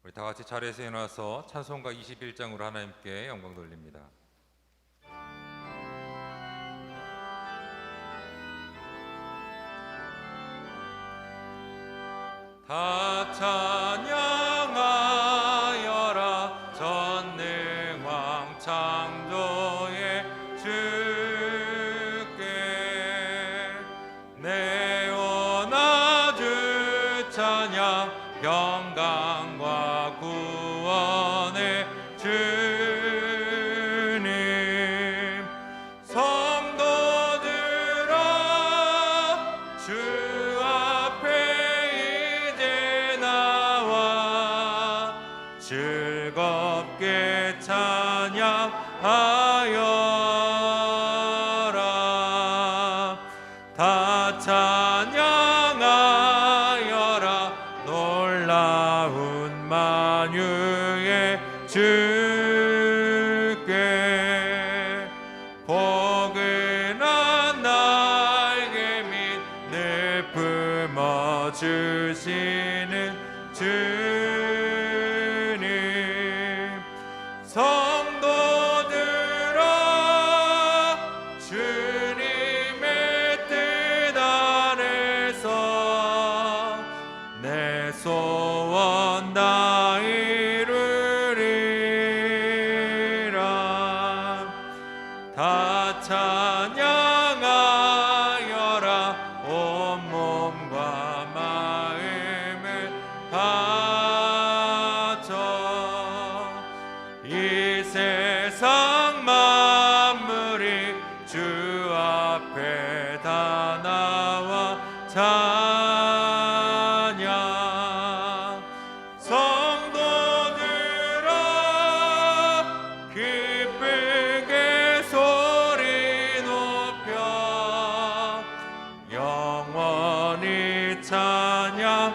우리 다 같이 자리에서 일어나서 찬송가 21장으로 하나님께 영광 돌립니다. 다 찬양하여라 전능왕 창조의 주께 내오나 주 찬양 평강과 구원의 주님 성도들아 주 앞에 이제 나와 즐겁게 찬양하여라 다 찬양하여라 놀라운 만유의 주께 포근한 날개 밑 늘 품어주시는 주님 성도들아 주님의 뜻 안에서 내 소원 다 이루리라 다 찬양하여라 온 몸과 마음을 바쳐 이 세상 만물이 주 앞에 다 나와 찬양 성도들아 기쁘게 소리 높여 영원히 찬양하여라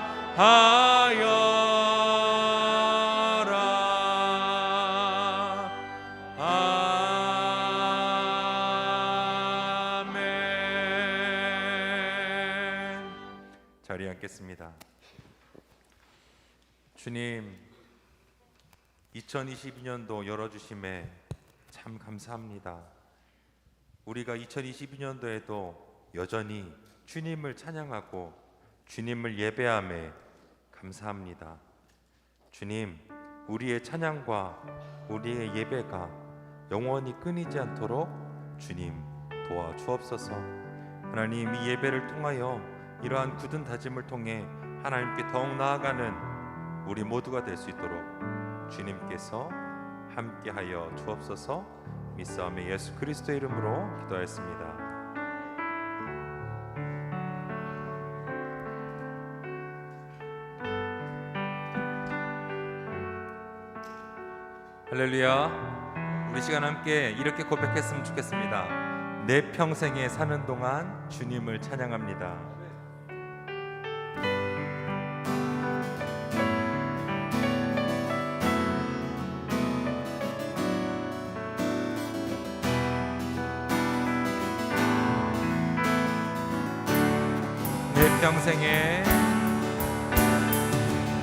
아멘. 자리에 앉겠습니다. 주님, 2022년도 열어주심에 참 감사합니다. 우리가 2022년도에도 여전히 주님을 찬양하고 주님을 예배함에 감사합니다. 주님, 우리의 찬양과 우리의 예배가 영원히 끊이지 않도록 주님 도와주옵소서. 하나님, 이 예배를 통하여 이러한 굳은 다짐을 통해 하나님께 더욱 나아가는 우리 모두가 될 수 있도록 주님께서 함께하여 주옵소서. 믿사오며 예수 그리스도의 이름으로 기도하였습니다. 할렐루야. 우리 시간 함께 이렇게 고백했으면 좋겠습니다. 내 평생에 사는 동안 주님을 찬양합니다. 평생에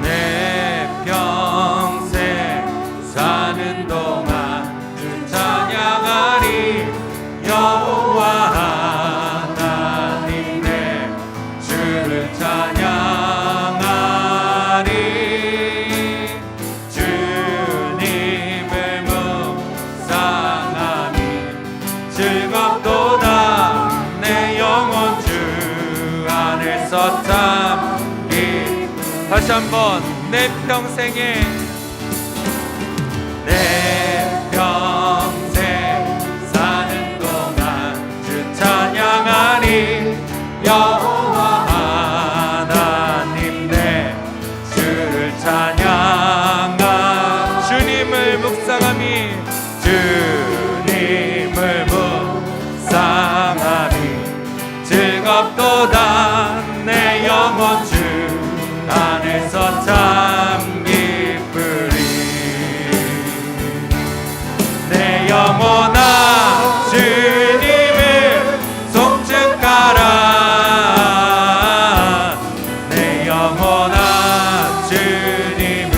내 평생 사는 동안 주 찬양하리 여호와 하나님 내 주를 찬양하리 주님을 묵상하니 즐겁도다 내 영혼 참 다시 한번 내 평생 사는 동안 주 찬양하리 여호와 하나님 내 주를 찬양하 주님을 묵상하니 주님을 묵상하니 즐겁도다 내 영혼 주 안에서 참 기쁘리 내 영혼아 주님을 송축하라 내 영혼아 주님을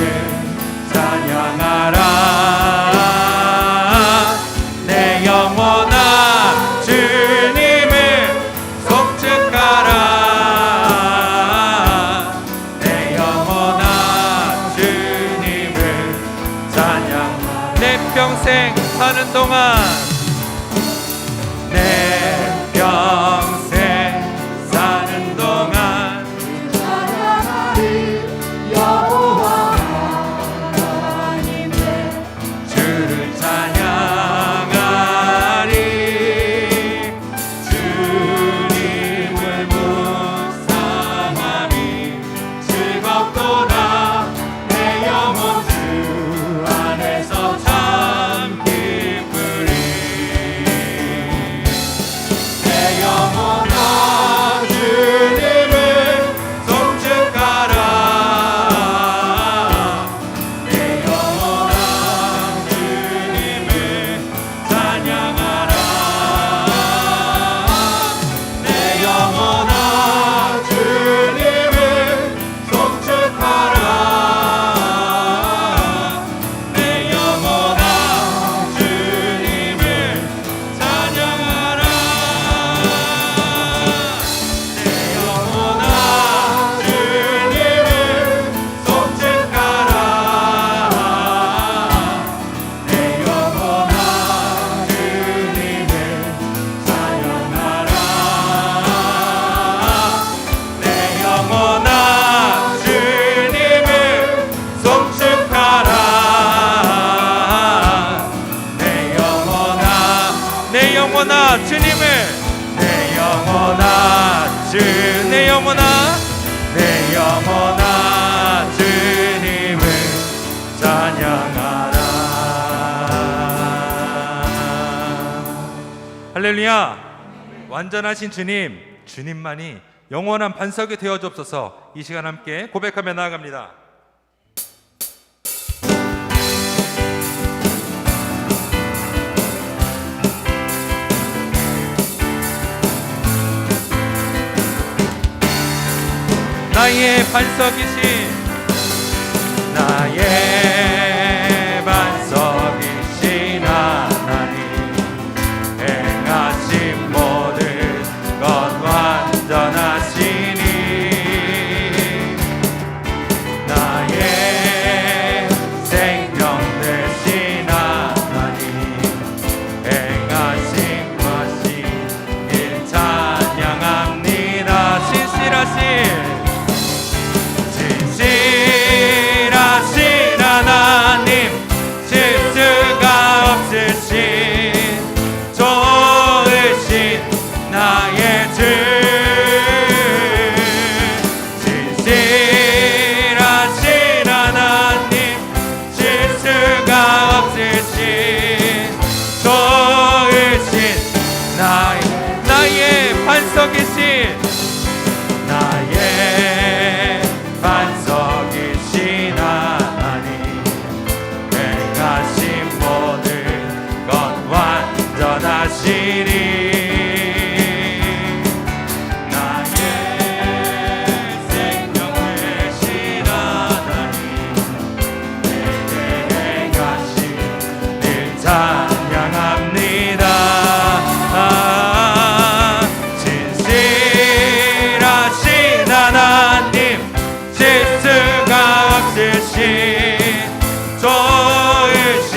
영혼아 주님을 찬양. 내 평생 사는 동안, 내 평생 사는 동안 찬양하리 여호와 하나님의 주를 찬양하리. 주님을 묵상하리. 즐겁도다 내 영혼 주 안에서 참 기쁘리. 내 영혼아 주님을 송축하라. 내 영혼아 주님을 찬양하라. 내 영혼아 주님을 송축하라. 내 영혼아 주님을 찬양하라. 내 영혼아 주님을 송축하라. 내 영혼아 주님을 찬양하라. 내 영혼아 주님을 송축하라. 내 영혼아 주님을, 내 영혼아 내 영혼아 주님을 찬양하라. 할렐루야. 완전하신 주님, 주님만이 영원한 반석이 되어 주옵소서. 이 시간 함께 고백하며 나아갑니다. 나의 반석이신, 나의 반석이신 하나님, 행하신 모든 것 완전하시니. 나의 생명 되신 하나님, 행하신 것이 일 찬양합니다. 신실하신 하나님, 실수가 없으신 좋으신 나의 주. 진실하신 하나님, 실수가 없으신 좋으신 나의 반석이신, 나의 반석이신 하나님, 행하신 모든 것 완전하시니. 나의 생명 되신 하나님, 내게 행하신 일 찬양합니다. 진실하신 하나님, 실수가 없으신 좋으신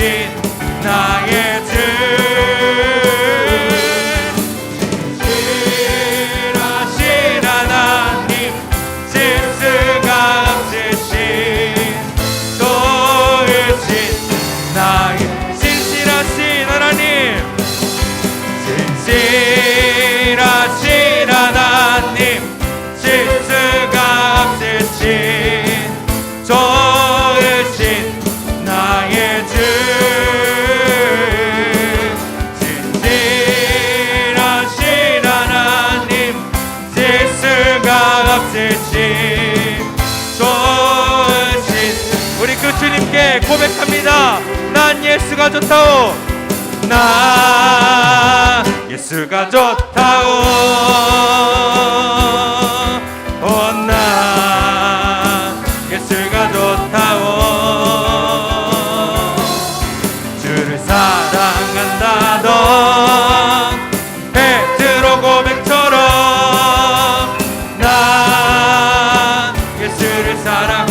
나의 주. 진실하신 하나님, 실수가 없으신 좋으신 나의 진실하신 하나님, 진실하신 하나님, 실수가 없으신 좋으신 나의 주. 진실하신 하나님, 실수가 없으신 좋으신 우리 그 주님께 고백합니다. 난 예수가 좋다오. 나 예수가 좋다오. 나 예수가 좋다오. 주를 사랑한다던 베드로 고백처럼 나 예수를 사랑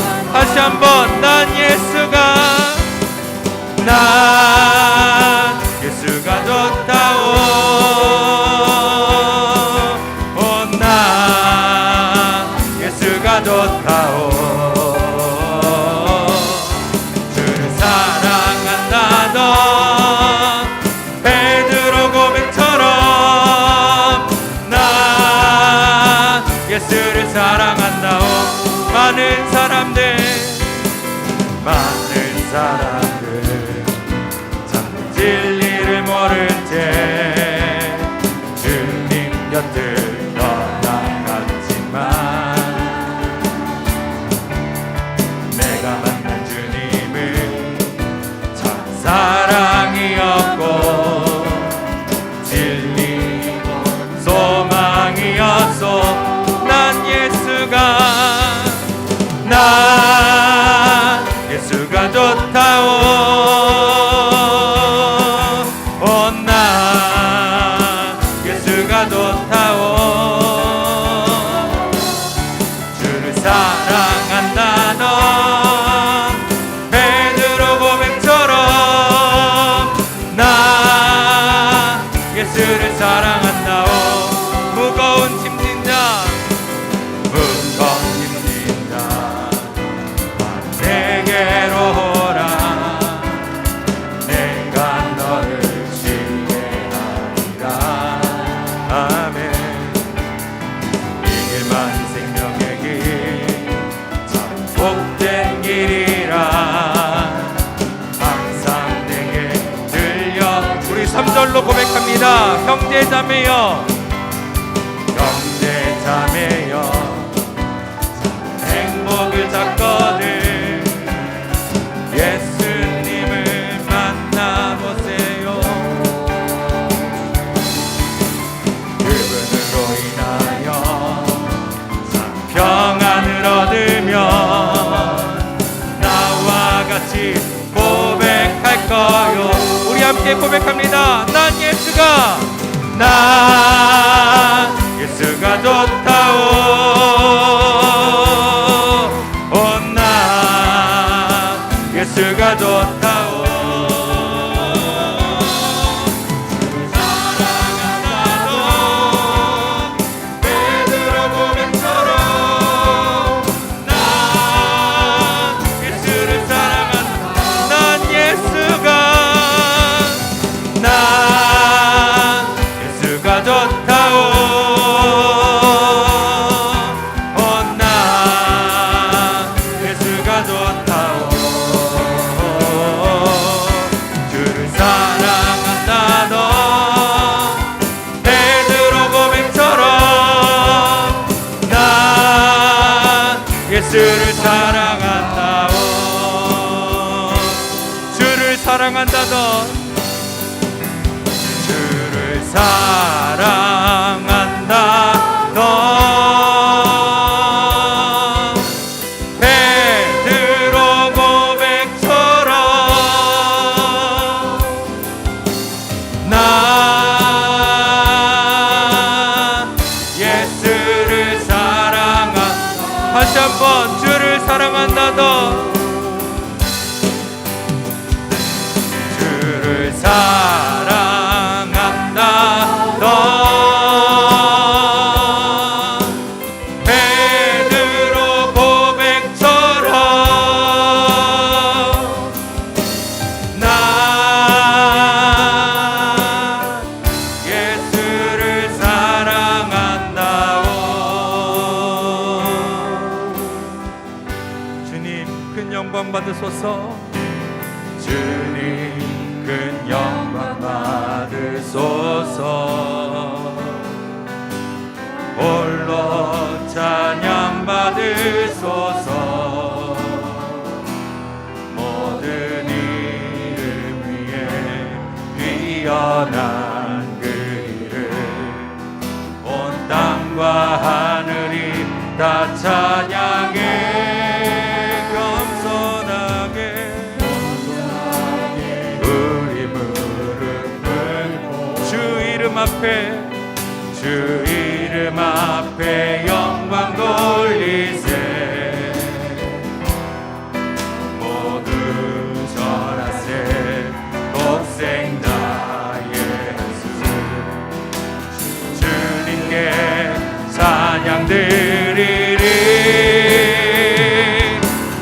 많은 사람들 참 진리를 모른 채 주님 곁을 떠나갔지만 내가 만난 주님은 참 사랑이었고 진리고 소망이었소. 난 예수가 좋다오. 나 예수가 좋다오. 주를 사랑한다 넌 베드로 고백처럼 나 예수를 사랑한다오. 무거운 짐진 자 내게로 오라. 내가 너를 쉬게 하리라. 아멘. 이 길만 생명의 길 참 복된 길이라 항상 내게 들려. 우리 3절로 고백합니다. 형제자매여 형제자매여 행복을 찾거든 예수님을 만나보세요. 그분으로 인하여 참 평안을 얻으면 나와 같이 고백할 거요. 우리 함께 고백합니다. 난 예수가 좋다오. 예수가 좋다오. 사랑한다 너 베드로 고백처럼 난 예수를 사랑한다. 난 예수가 좋다오. 예수를 사랑한다오. 주를 사랑한다 너 주를 사랑한다 너 베드로 고백처럼 나 예수를 사랑한다. 다시 한번 주를 사랑한다 너 주를 사랑한다 너 베드로 고백처럼 나 예수를 사랑한다오. 주님 큰 영광 받으소서. 주님 큰 영광 받으소서. 홀로 찬양 받으소서. 모든 이름 위에 뛰어난 그 이름 온 땅과 하늘이 다 찬양해. 주 이름 앞에 영광 돌리세. 모두 전하세 독생자 예수. 주님께 찬양 드리리.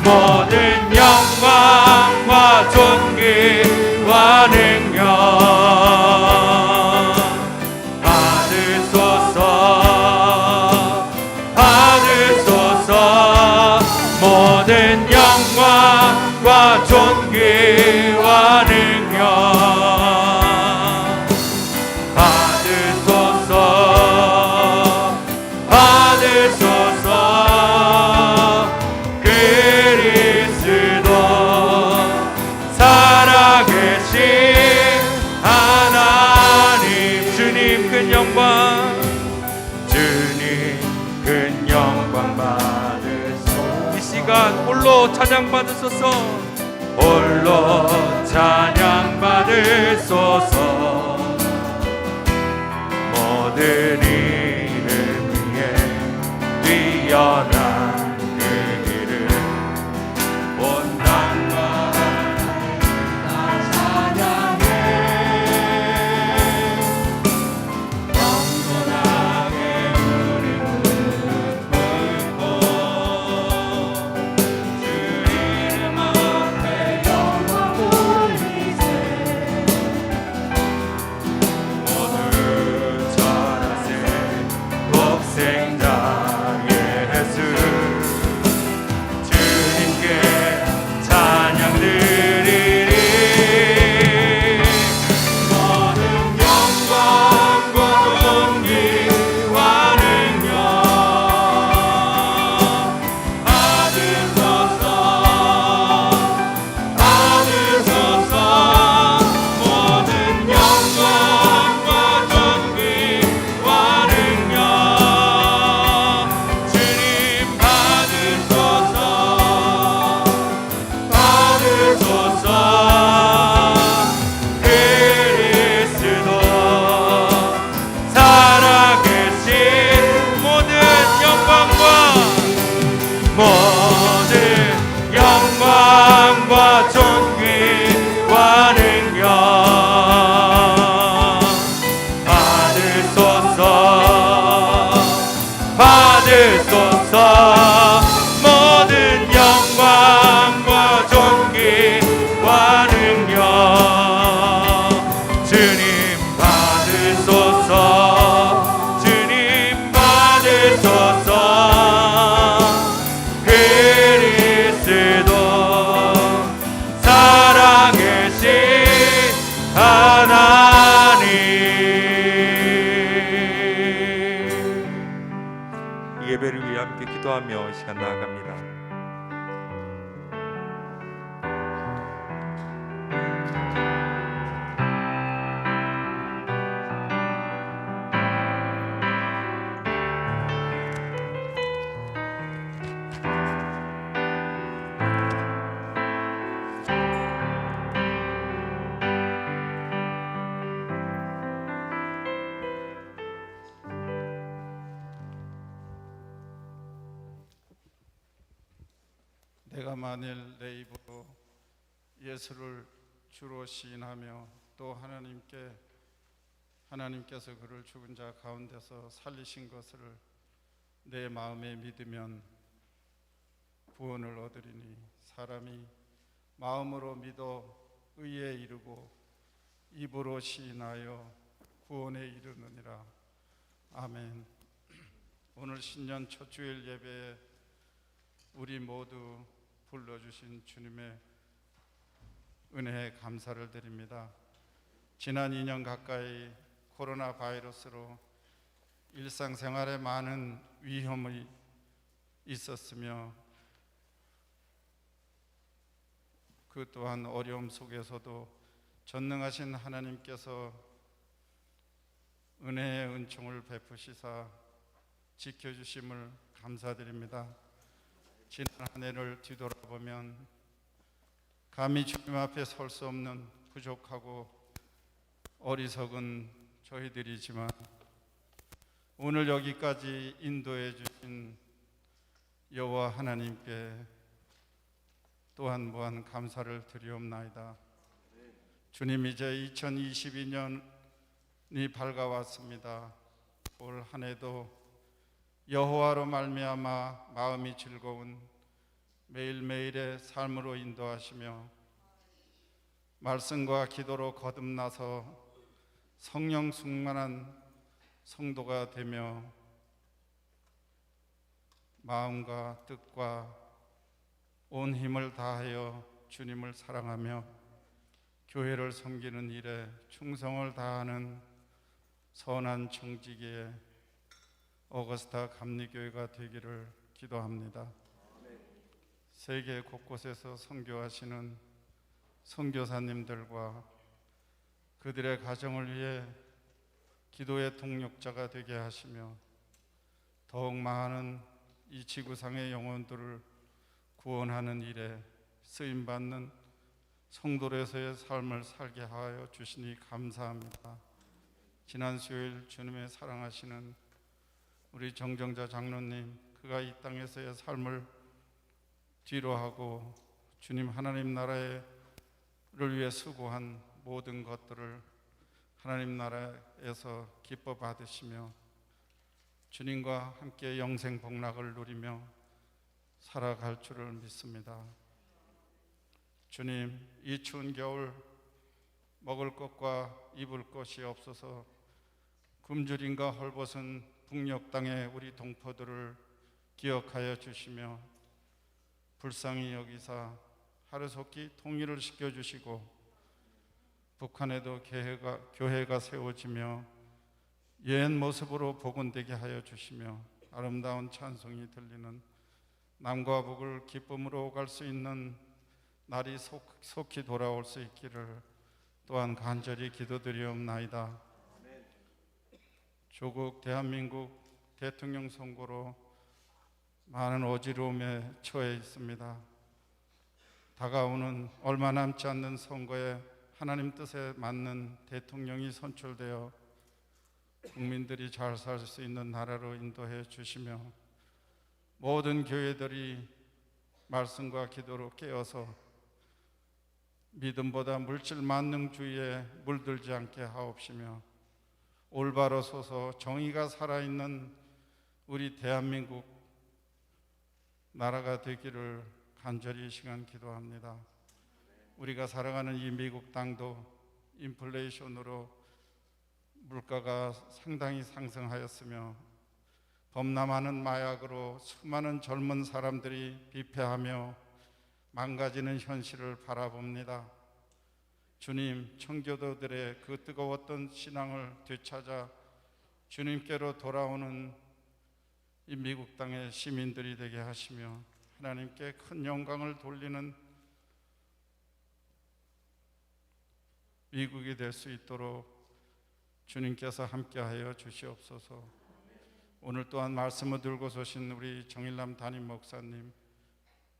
모든 영광과 존귀와 능력 받으소서. 모든 영광과 존귀와 능력 받으소서 받으소서. 그리스도 살아계신 하나님, 주님 큰 영광, 주님 큰 영광 받으소서. 이 시간 홀로 찬양 받으소서, 홀로 찬양 받으소서. 모든 이름 위에 뛰어난 그 이름, 온 땅과 하늘이 다 찬양해. 영원하게 우리 무릎 꿇고 주 이름 앞에 영광 돌리세. 모두 절하세 독생자 예수, 주님께 찬양 드리리. 모든 영광과 존귀와 능력 받으소서 받으소서. 모든 영광과 존귀와 능력 주님 받으소서 받으소서. 그리스도 살아계신 모든 영광과 모든 영광과 존귀와 능력 받으소서 받으소서. 모든 영광과 존귀와 능력 주님 받으소서 주님 받으소서. 그리스도 살아계신 하나님. 이 예배를 위해 함께 기도하며 이 시간 나아갑니다. 내가 만일 내 입으로 예수를 주로 시인하며 또 하나님께서 그를 죽은 자 가운데서 살리신 것을 내 마음에 믿으면 구원을 얻으리니 사람이 마음으로 믿어 의에 이르고 입으로 시인하여 구원에 이르느니라. 아멘. 오늘 신년 첫 주일 예배에 우리 모두 불러주신 주님의 은혜에 감사를 드립니다. 지난 2년 가까이 코로나 바이러스로 일상생활에 많은 위험이 있었으며 그 또한 어려움 속에서도 전능하신 하나님께서 은혜의 은총을 베푸시사 지켜주심을 감사드립니다. 지난 한 해를 뒤돌아보면 감히 주님 앞에 설 수 없는 부족하고 어리석은 저희들이지만 오늘 여기까지 인도해 주신 여호와 하나님께 또한 무한 감사를 드리옵나이다. 주님, 이제 2022년이 밝아왔습니다. 올 한 해도 여호와로 말미암아 마음이 즐거운 매일매일의 삶으로 인도하시며 말씀과 기도로 거듭나서 성령 충만한 성도가 되며 마음과 뜻과 온 힘을 다하여 주님을 사랑하며 교회를 섬기는 일에 충성을 다하는 선한 청지기의 어거스타 감리교회가 되기를 기도합니다. 세계 곳곳에서 선교하시는 선교사님들과 그들의 가정을 위해 기도의 동력자가 되게 하시며 더욱 많은 이 지구상의 영혼들을 구원하는 일에 쓰임받는 성도로서의 삶을 살게 하여 주시니 감사합니다. 지난 수요일 주님의 사랑하시는 우리 정정자 장로님, 그가 이 땅에서의 삶을 뒤로하고 주님 하나님 나라를 위해 수고한 모든 것들을 하나님 나라에서 기뻐 받으시며 주님과 함께 영생 복락을 누리며 살아갈 줄을 믿습니다. 주님, 이 추운 겨울 먹을 것과 입을 것이 없어서 굶주림과 헐벗은 북녘 땅의 우리 동포들을 기억하여 주시며 불쌍히 여기사 하루속히 통일을 시켜주시고 북한에도 교회가 세워지며 옛 모습으로 복원되게 하여 주시며 아름다운 찬송이 들리는 남과 북을 기쁨으로 오갈 수 있는 날이 속히 돌아올 수 있기를 또한 간절히 기도드리옵나이다. 조국 대한민국 대통령 선거로 많은 어지러움에 처해 있습니다. 다가오는 얼마 남지 않는 선거에 하나님 뜻에 맞는 대통령이 선출되어 국민들이 잘 살 수 있는 나라로 인도해 주시며 모든 교회들이 말씀과 기도로 깨어서 믿음보다 물질 만능주의에 물들지 않게 하옵시며 올바로 서서 정의가 살아있는 우리 대한민국 나라가 되기를 간절히 이 시간 기도합니다. 우리가 살아가는 이 미국 땅도 인플레이션으로 물가가 상당히 상승하였으며 범람하는 마약으로 수많은 젊은 사람들이 비패하며 망가지는 현실을 바라봅니다. 주님, 청교도들의 그 뜨거웠던 신앙을 되찾아 주님께로 돌아오는 이 미국 땅의 시민들이 되게 하시며 하나님께 큰 영광을 돌리는 미국이 될 수 있도록 주님께서 함께하여 주시옵소서. 오늘 또한 말씀을 들고 서신 우리 정일남 담임 목사님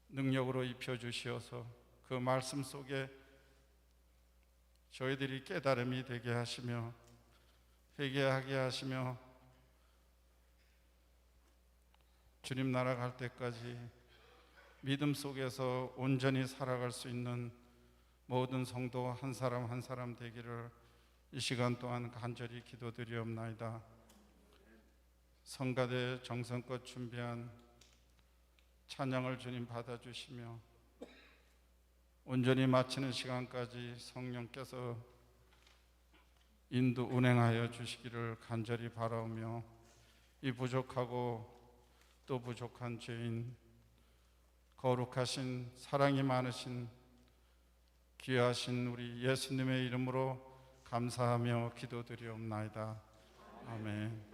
능력으로 입혀주시어서 그 말씀 속에 저희들이 깨달음이 되게 하시며 회개하게 하시며 주님 나라 갈 때까지 믿음 속에서 온전히 살아갈 수 있는 모든 성도 한 사람 한 사람 되기를 이 시간 동안 간절히 기도드리옵나이다. 성가대 정성껏 준비한 찬양을 주님 받아주시며 온전히 마치는 시간까지 성령께서 인도 운행하여 주시기를 간절히 바라오며 이 부족하고 또 부족한 죄인 거룩하신 사랑이 많으신 귀하신 우리 예수님의 이름으로 감사하며 기도드리옵나이다. 아멘.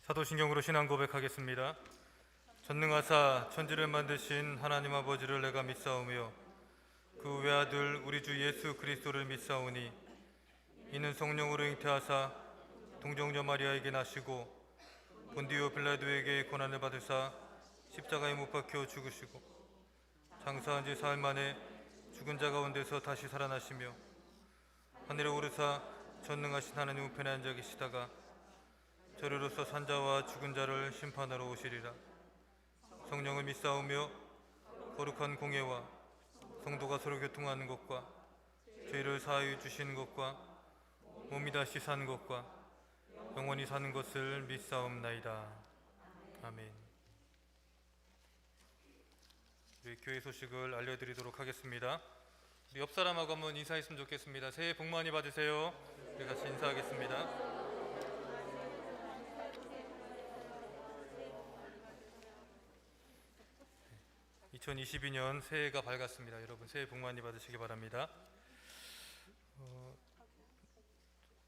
사도신경으로 신앙 고백하겠습니다. 전능하사 천지를 만드신 하나님 아버지를 내가 믿사오며 그 외아들 우리 주 예수 그리스도를 믿사오니 이는 성령으로 잉태하사 동정녀 마리아에게 나시고 본디오 빌라도에게 고난을 받으사 십자가에 못 박혀 죽으시고 장사한 지 사흘 만에 죽은 자 가운데서 다시 살아나시며 하늘에 오르사 전능하신 하나님 우편에 앉아 계시다가 저리로서 산자와 죽은 자를 심판하러 오시리라. 성령을 믿사오며 거룩한 공예와 성도가 서로 교통하는 것과 죄를 사하여 주시는 것과 몸이 다시 사는 것과 영원히 사는 것을 믿사옵나이다. 아멘. 우리 교회 소식을 알려드리도록 하겠습니다. 우리 옆 사람하고 한번 인사했으면 좋겠습니다. 새해 복 많이 받으세요. 우리 같이 인사하겠습니다. 2022년 새해가 밝았습니다. 여러분 새해 복 많이 받으시기 바랍니다.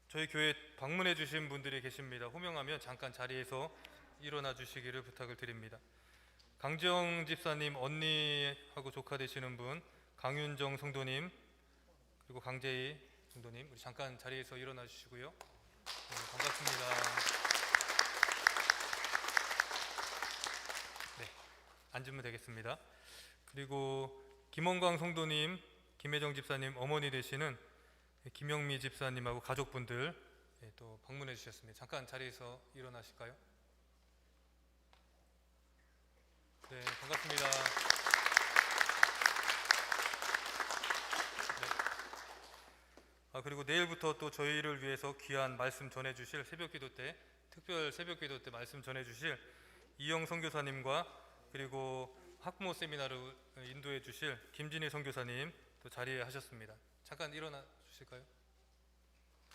저희 교회 방문해 주신 분들이 계십니다. 호명하면 잠깐 자리에서 일어나 주시기를 부탁을 드립니다. 강지영 집사님 언니하고 조카 되시는 분, 강윤정 성도님, 그리고 강재희 성도님, 우리 잠깐 자리에서 일어나 주시고요. 네, 반갑습니다. 네, 앉으면 되겠습니다. 그리고 김원광 성도님, 김혜정 집사님 어머니 되시는 김영미 집사님하고 가족분들 또 방문해 주셨습니다. 잠깐 자리에서 일어나실까요? 네, 반갑습니다. 네. 그리고 내일부터 또 저희를 위해서 귀한 말씀 전해 주실 새벽기도 때, 특별 새벽기도 때 말씀 전해 주실 이영 선교사님과 그리고 학부모 세미나를 인도해 주실 김진희 선교사님 또 자리에 하셨습니다. 잠깐 일어나 주실까요?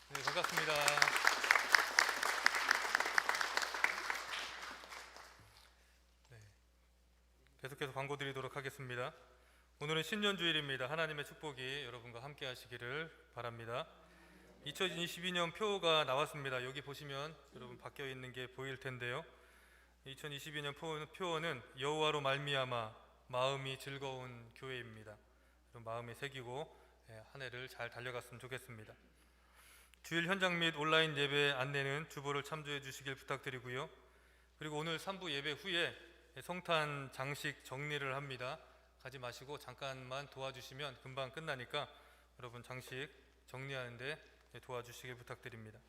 네, 반갑습니다. 네, 계속해서 광고 드리도록 하겠습니다. 오늘은 신년주일입니다. 하나님의 축복이 여러분과 함께 하시기를 바랍니다. 2022년 표가 나왔습니다. 여기 보시면 여러분 바뀌어 있는 게 보일 텐데요. 2022년 표어는 여호와로 말미암아 마음이 즐거운 교회입니다. 마음에 새기고 한 해를 잘 달려갔으면 좋겠습니다. 주일 현장 및 온라인 예배 안내는 주보를 참조해 주시길 부탁드리고요. 그리고 오늘 3부 예배 후에 성탄 장식 정리를 합니다. 가지 마시고 잠깐만 도와주시면 금방 끝나니까 여러분 장식 정리하는데 도와주시길 부탁드립니다.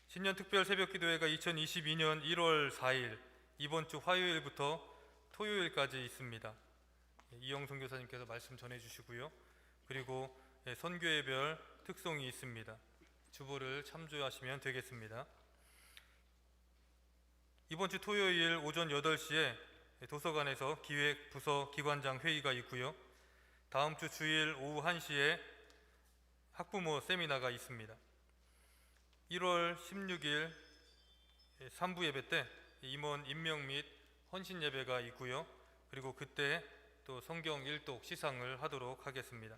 신년 특별 새벽 기도회가 2022년 1월 4일 이번 주 화요일부터 토요일까지 있습니다. 이영 선교사님께서 말씀 전해 주시고요. 그리고 선교회별 특송이 있습니다. 주보를 참조하시면 되겠습니다. 이번 주 토요일 오전 8시에 도서관에서 기획 부서 기관장 회의가 있고요. 다음 주 주일 오후 1시에 학부모 세미나가 있습니다. 1월 16일 3부 예배 때 임원 임명 및 헌신 예배가 있고요. 그리고 그때 또 성경 일독 시상을 하도록 하겠습니다.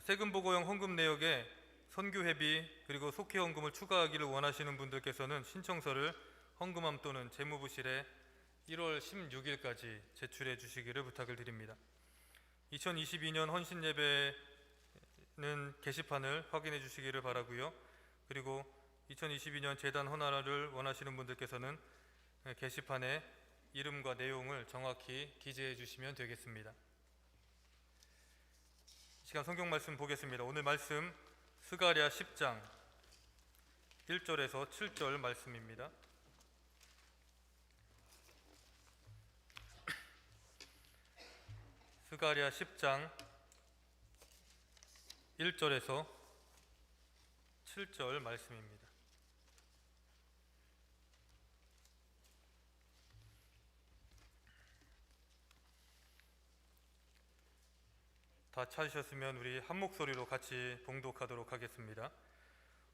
세금 보고형 헌금 내역에 선교회비 그리고 속회 헌금을 추가하기를 원하시는 분들께서는 신청서를 헌금함 또는 재무부실에 1월 16일까지 제출해 주시기를 부탁을 드립니다. 2022년 헌신 예배는 게시판을 확인해 주시기를 바라고요. 그리고 2022년 재단 헌화를 원하시는 분들께서는 게시판에 이름과 내용을 정확히 기재해 주시면 되겠습니다. 시간 성경 말씀 보겠습니다. 오늘 말씀 스가랴 10장 1절에서 7절 말씀입니다. 스가랴 10장 1절에서 7절 말씀입니다. 다 찾으셨으면 우리 한 목소리로 같이 봉독하도록 하겠습니다.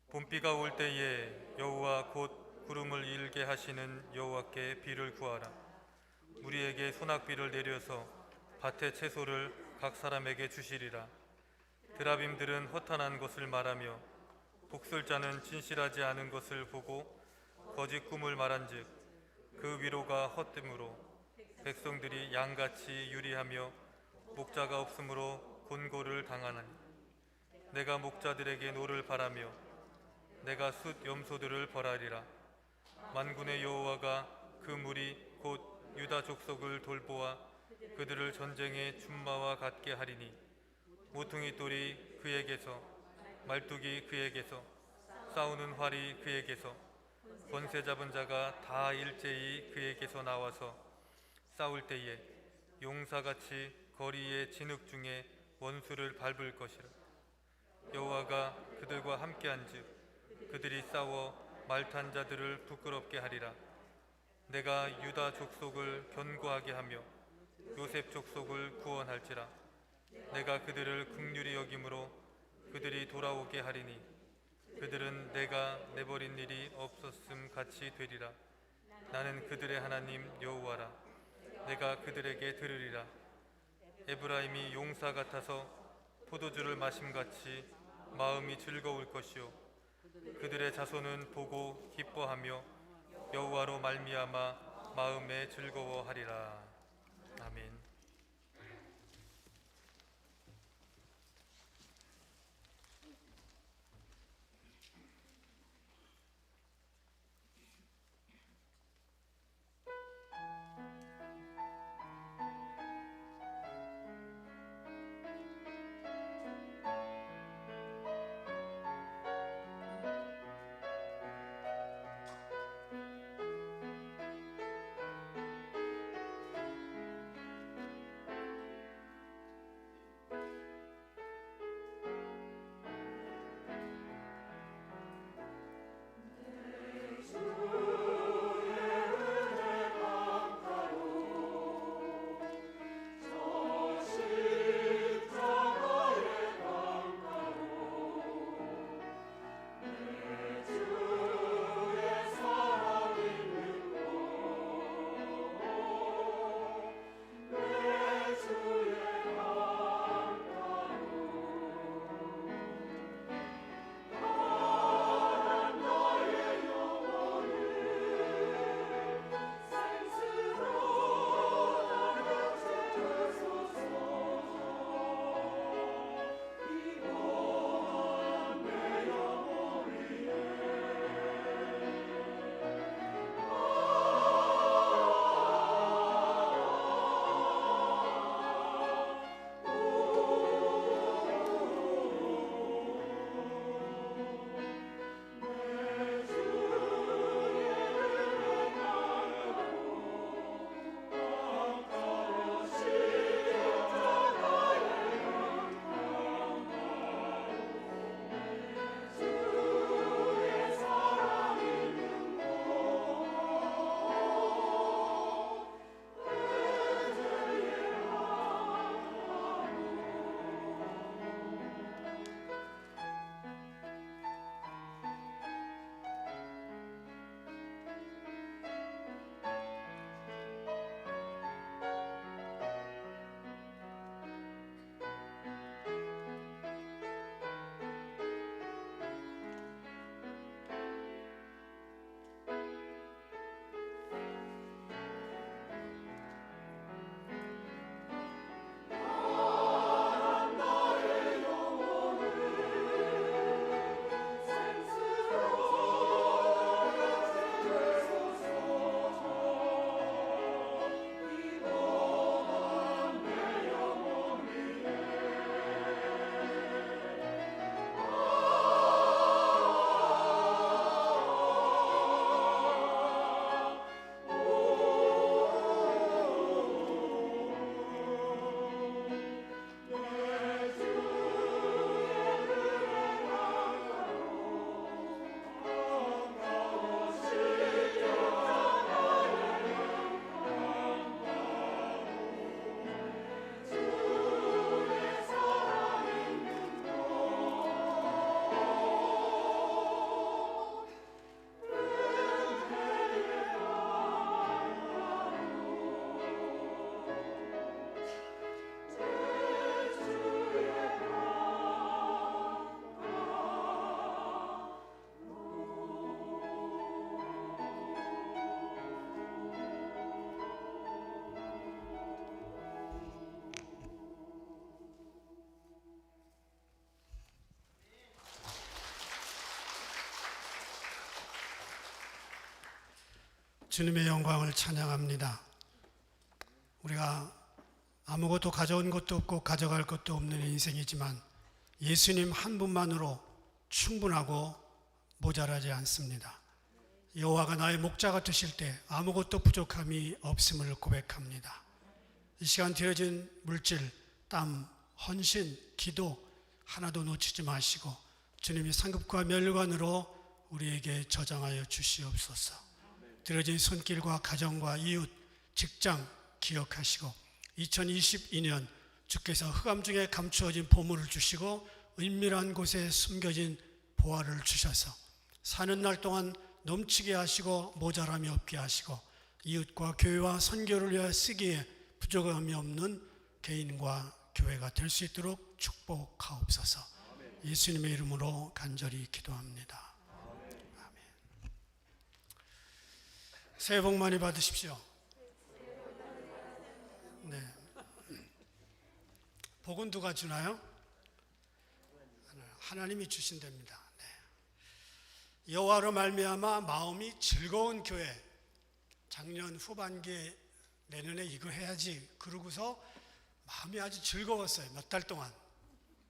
봄비가 올 때에 여호와 곧 구름을 일게 하시는 여호와께 비를 구하라. 우리에게 소낙비를 내려서 밭의 채소를 각 사람에게 주시리라. 드라빔들은 허탄한 것을 말하며 복술자는 진실하지 않은 것을 보고 거짓 꿈을 말한즉 그 위로가 헛됨으로 백성들이 양같이 유리하며 목자가 없으므로 곤고를 당하나니 내가 목자들에게 노를 바라며 내가 숫 염소들을 벌하리라. 만군의 여호와가 그 무리 곧 유다 족속을 돌보아 그들을 전쟁의 준마와 같게 하리니 모퉁이 돌이 그에게서 말뚝이 그에게서 싸우는 활이 그에게서 권세 잡은 자가 다 일제히 그에게서 나와서 싸울 때에 용사같이 거리의 진흙 중에 원수를 밟을 것이라. 여호와가 그들과 함께한즉 그들이 싸워 말탄 자들을 부끄럽게 하리라. 내가 유다 족속을 견고하게 하며 요셉 족속을 구원할지라. 내가 그들을 긍휼히 여김으로 그들이 돌아오게 하리니 그들은 내가 내버린 일이 없었음 같이 되리라. 나는 그들의 하나님 여호와라. 내가 그들에게 들으리라. 에브라임이 용사 같아서 포도주를 마심같이 마음이 즐거울 것이요 그들의 자손은 보고 기뻐하며 여호와로 말미암아 마음에 즐거워하리라. 아멘. 주님의 영광을 찬양합니다. 우리가 아무것도 가져온 것도 없고 가져갈 것도 없는 인생이지만 예수님 한 분만으로 충분하고 모자라지 않습니다. 여호와가 나의 목자가 되실 때 아무것도 부족함이 없음을 고백합니다. 이 시간 드려진 물질, 땀, 헌신, 기도 하나도 놓치지 마시고 주님이 상급과 멸관으로 우리에게 저장하여 주시옵소서. 드려진 손길과 가정과 이웃, 직장 기억하시고 2022년 주께서 흑암 중에 감추어진 보물을 주시고 은밀한 곳에 숨겨진 보화를 주셔서 사는 날 동안 넘치게 하시고 모자람이 없게 하시고 이웃과 교회와 선교를 위하여 쓰기에 부족함이 없는 개인과 교회가 될 수 있도록 축복하옵소서. 예수님의 이름으로 간절히 기도합니다. 아멘. 새해 복 많이 받으십시오. 네. 복은 누가 주나요? 하나님이 주신답니다. 네. 여호와로 말미암아 마음이 즐거운 교회. 작년 후반기에 내년에 이거 해야지 그러고서 마음이 아주 즐거웠어요. 몇 달 동안.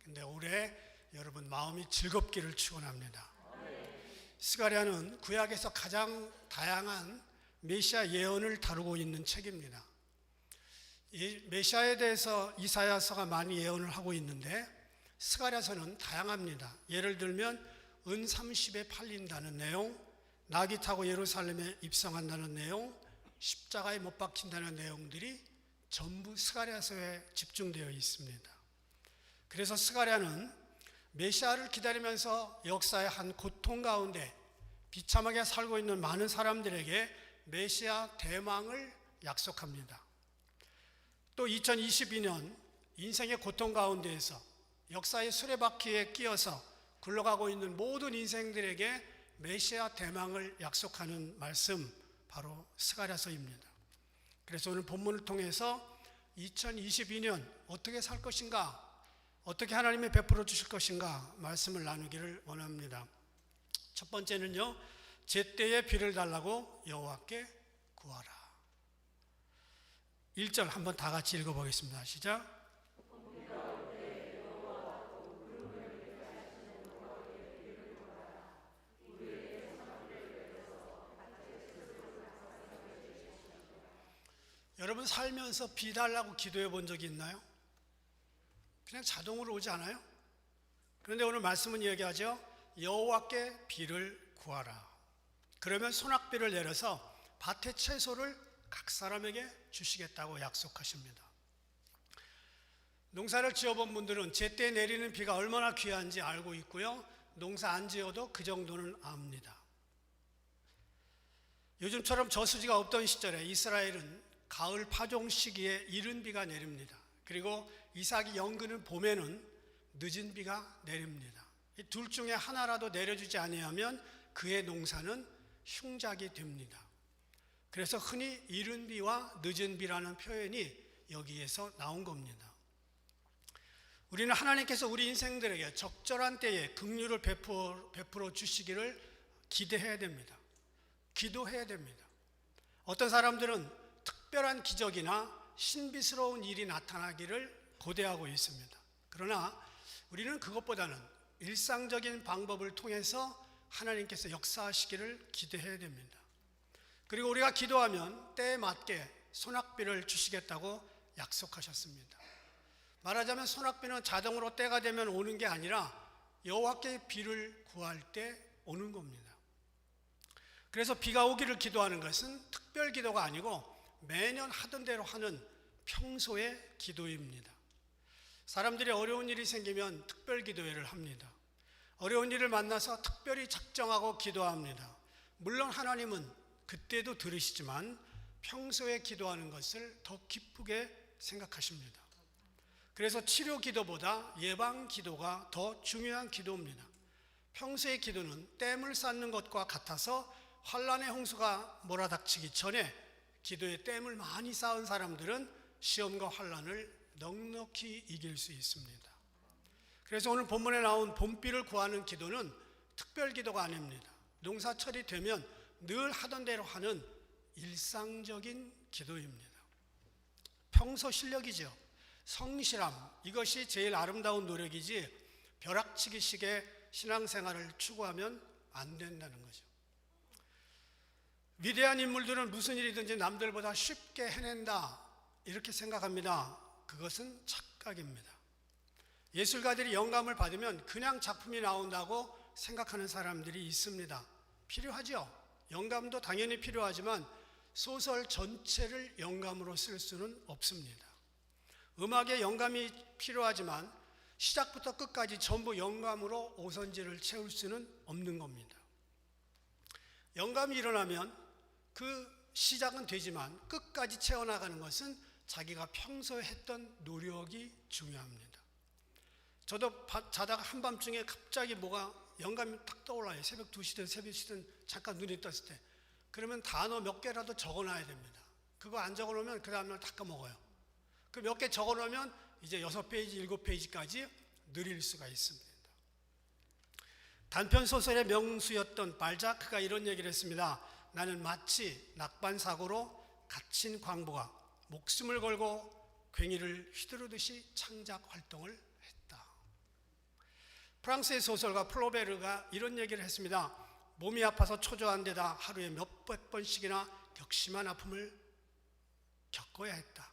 근데 올해 여러분 마음이 즐겁기를 축원합니다. 스가랴는 구약에서 가장 다양한 메시아 예언을 다루고 있는 책입니다. 이 메시아에 대해서 이사야서가 많이 예언을 하고 있는데 스가랴서는 다양합니다. 예를 들면 은 30에 팔린다는 내용, 나귀 타고 예루살렘에 입성한다는 내용, 십자가에 못 박힌다는 내용들이 전부 스가랴서에 집중되어 있습니다. 그래서 스가랴는 메시아를 기다리면서 역사의 한 고통 가운데 비참하게 살고 있는 많은 사람들에게 메시아 대망을 약속합니다. 또 2022년 인생의 고통 가운데에서 역사의 수레바퀴에 끼어서 굴러가고 있는 모든 인생들에게 메시아 대망을 약속하는 말씀, 바로 스가랴서입니다. 그래서 오늘 본문을 통해서 2022년 어떻게 살 것인가, 어떻게 하나님이 베풀어 주실 것인가 말씀을 나누기를 원합니다. 첫 번째는요, 제때에 비를 달라고 여호와께 구하라. 1절 한번 다 같이 읽어보겠습니다. 시작. 여러분 살면서 비 달라고 기도해 본 적이 있나요? 그냥 자동으로 오지 않아요? 그런데 오늘 말씀은 얘기하죠. 여호와께 비를 구하라. 그러면 소낙비를 내려서 밭의 채소를 각 사람에게 주시겠다고 약속하십니다. 농사를 지어본 분들은 제때 내리는 비가 얼마나 귀한지 알고 있고요. 농사 안 지어도 그 정도는 압니다. 요즘처럼 저수지가 없던 시절에 이스라엘은 가을 파종 시기에 이른 비가 내립니다. 그리고 이삭이 연근은 봄에는 늦은 비가 내립니다. 이 둘 중에 하나라도 내려주지 아니하면 그의 농사는 흉작이 됩니다. 그래서 흔히 이른 비와 늦은 비라는 표현이 여기에서 나온 겁니다. 우리는 하나님께서 우리 인생들에게 적절한 때에 긍휼을 베풀어 주시기를 기대해야 됩니다. 기도해야 됩니다. 어떤 사람들은 특별한 기적이나 신비스러운 일이 나타나기를 고대하고 있습니다. 그러나 우리는 그것보다는 일상적인 방법을 통해서 하나님께서 역사하시기를 기대해야 됩니다. 그리고 우리가 기도하면 때에 맞게 소낙비를 주시겠다고 약속하셨습니다. 말하자면 소낙비는 자동으로 때가 되면 오는 게 아니라 여호와께 비를 구할 때 오는 겁니다. 그래서 비가 오기를 기도하는 것은 특별 기도가 아니고 매년 하던 대로 하는 평소의 기도입니다. 사람들이 어려운 일이 생기면 특별 기도회를 합니다. 어려운 일을 만나서 특별히 작정하고 기도합니다. 물론 하나님은 그때도 들으시지만 평소에 기도하는 것을 더 기쁘게 생각하십니다. 그래서 치료 기도보다 예방 기도가 더 중요한 기도입니다. 평소의 기도는 댐을 쌓는 것과 같아서 환란의 홍수가 몰아닥치기 전에 기도의 댐을 많이 쌓은 사람들은 시험과 환란을 넉넉히 이길 수 있습니다. 그래서 오늘 본문에 나온 봄비를 구하는 기도는 특별 기도가 아닙니다. 농사철이 되면 늘 하던 대로 하는 일상적인 기도입니다. 평소 실력이죠. 성실함, 이것이 제일 아름다운 노력이지 벼락치기식의 신앙생활을 추구하면 안 된다는 거죠. 위대한 인물들은 무슨 일이든지 남들보다 쉽게 해낸다 이렇게 생각합니다. 그것은 착각입니다. 예술가들이 영감을 받으면 그냥 작품이 나온다고 생각하는 사람들이 있습니다. 필요하죠. 영감도 당연히 필요하지만 소설 전체를 영감으로 쓸 수는 없습니다. 음악에 영감이 필요하지만 시작부터 끝까지 전부 영감으로 오선지를 채울 수는 없는 겁니다. 영감이 일어나면 그 시작은 되지만 끝까지 채워나가는 것은 자기가 평소에 했던 노력이 중요합니다. 저도 자다가 한밤중에 갑자기 뭐가 영감이 딱 떠올라요. 새벽 2시든 새벽 3시든 잠깐 눈이 떴을 때. 그러면 단어 몇 개라도 적어놔야 됩니다. 그거 안 적어놓으면 그 다음날 다 까먹어요. 그 몇 개 적어놓으면 이제 6페이지, 7페이지까지 느릴 수가 있습니다. 단편소설의 명수였던 발자크가 이런 얘기를 했습니다. 나는 마치 낙반사고로 갇힌 광부가 목숨을 걸고 괭이를 휘두르듯이 창작 활동을 했다. 프랑스의 소설가 플로베르가 이런 얘기를 했습니다. 몸이 아파서 초조한 데다 하루에 몇백 번씩이나 격심한 아픔을 겪어야 했다.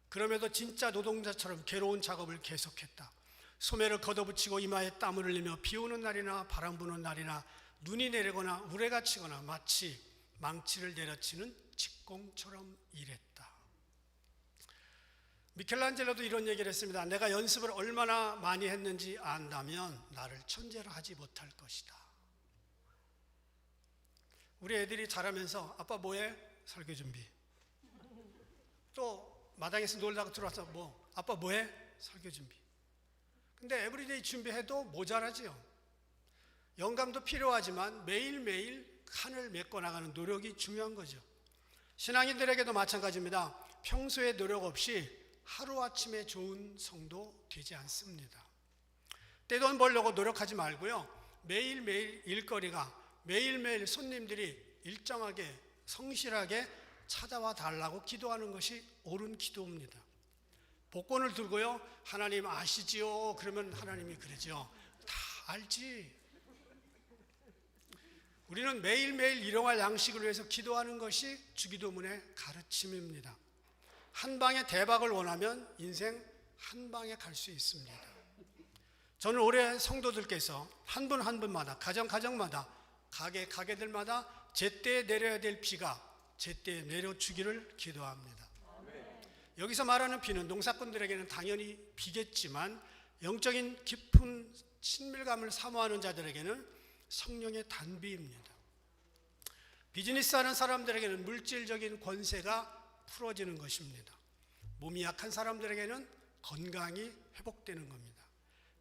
그럼에도 진짜 노동자처럼 괴로운 작업을 계속했다. 소매를 걷어붙이고 이마에 땀을 흘리며 비 오는 날이나 바람 부는 날이나 눈이 내리거나 우레가 치거나 마치 망치를 내려치는 직공처럼 일했다. 미켈란젤로도 이런 얘기를 했습니다. 내가 연습을 얼마나 많이 했는지 안다면 나를 천재로 하지 못할 것이다. 우리 애들이 자라면서 아빠 뭐해? 설교 준비. 또 마당에서 놀다가 들어와서 아빠 뭐해? 설교 준비. 근데 에브리데이 준비해도 모자라지요. 영감도 필요하지만 매일매일 칸을 메꿔나가는 노력이 중요한 거죠. 신앙인들에게도 마찬가지입니다. 평소에 노력 없이 하루아침에 좋은 성도 되지 않습니다. 떼돈 벌려고 노력하지 말고요. 매일매일 일거리가 매일매일 손님들이 일정하게 성실하게 찾아와 달라고 기도하는 것이 옳은 기도입니다. 복권을 들고요. 하나님 아시지요? 그러면 하나님이 그러죠. 다 알지. 우리는 매일매일 일용할 양식을 위해서 기도하는 것이 주기도문의 가르침입니다. 한 방에 대박을 원하면 인생 한 방에 갈 수 있습니다. 저는 올해 성도들께서 한 분 한 분마다 가정마다 가게들마다 제때에 내려야 될 비가 제때에 내려주기를 기도합니다. 여기서 말하는 비는 농사꾼들에게는 당연히 비겠지만 영적인 깊은 친밀감을 사모하는 자들에게는 성령의 단비입니다. 비즈니스 하는 사람들에게는 물질적인 권세가 풀어지는 것입니다. 몸이 약한 사람들에게는 건강이 회복되는 겁니다.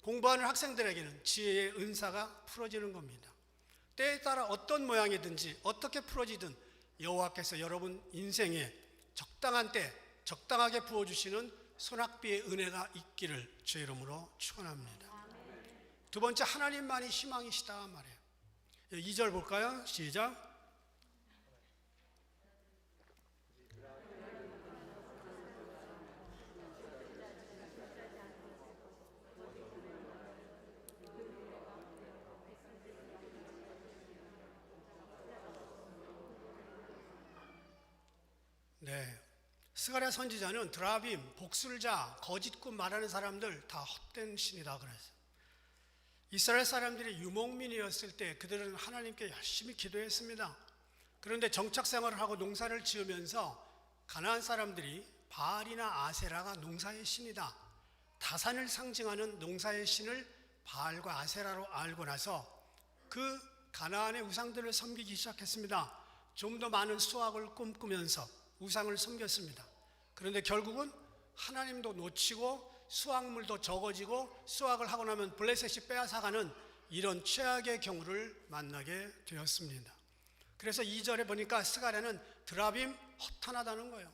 공부하는 학생들에게는 지혜의 은사가 풀어지는 겁니다. 때에 따라 어떤 모양이든지 어떻게 풀어지든 여호와께서 여러분 인생에 적당한 때 적당하게 부어주시는 소낙비의 은혜가 있기를 주의 이름으로 축원합니다. 두 번째, 하나님만이 희망이시다 말이에요. 2절 볼까요? 시작. 네, 스가랴 선지자는 드라빔, 복술자, 거짓꿈 말하는 사람들 다 헛된 신이다 그랬어요. 이스라엘 사람들이 유목민이었을 때 그들은 하나님께 열심히 기도했습니다. 그런데 정착생활을 하고 농사를 지으면서 가나안 사람들이 바알이나 아세라가 농사의 신이다, 다산을 상징하는 농사의 신을 바알과 아세라로 알고 나서 그 가나안의 우상들을 섬기기 시작했습니다. 좀 더 많은 수확을 꿈꾸면서 우상을 섬겼습니다. 그런데 결국은 하나님도 놓치고 수확물도 적어지고 수확을 하고 나면 블레셋이 빼앗아가는 이런 최악의 경우를 만나게 되었습니다. 그래서 2절에 보니까 스가랴는 드라빔, 허탄하다는 거예요.